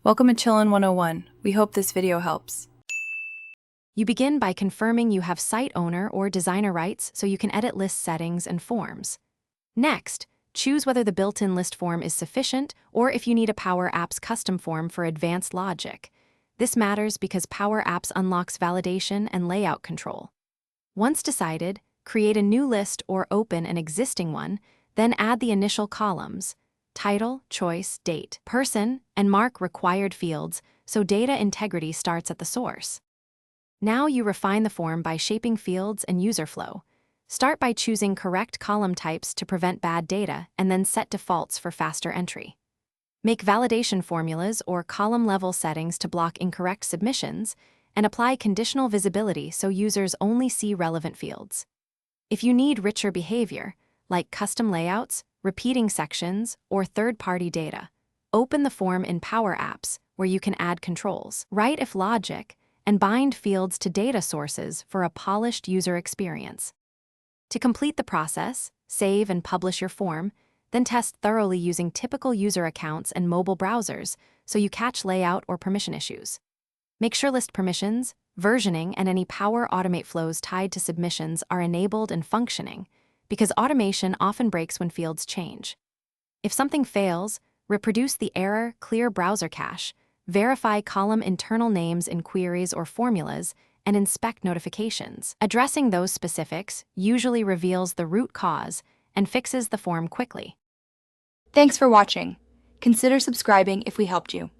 Welcome to Chillin' 101. We hope this video helps. You begin by confirming you have site owner or designer rights so you can edit list settings and forms. Next, choose whether the built-in list form is sufficient or if you need a Power Apps custom form for advanced logic. This matters because Power Apps unlocks validation and layout control. Once decided, create a new list or open an existing one, then add the initial columns: title, choice, date, person, and mark required fields so data integrity starts at the source. Now you refine the form by shaping fields and user flow. Start by choosing correct column types to prevent bad data and then set defaults for faster entry. Make validation formulas or column-level settings to block incorrect submissions, and apply conditional visibility so users only see relevant fields. If you need richer behavior, like custom layouts, repeating sections, or third-party data, open the form in Power Apps where you can add controls, write if logic, and bind fields to data sources for a polished user experience. To complete the process, save and publish your form, then test thoroughly using typical user accounts and mobile browsers so you catch layout or permission issues. Make sure list permissions, versioning, and any Power Automate flows tied to submissions are enabled and functioning, because automation often breaks when fields change. If something fails, reproduce the error, clear browser cache, verify column internal names in queries or formulas, and inspect notifications. Addressing those specifics usually reveals the root cause and fixes the form quickly. Thanks for watching. Consider subscribing if we helped you.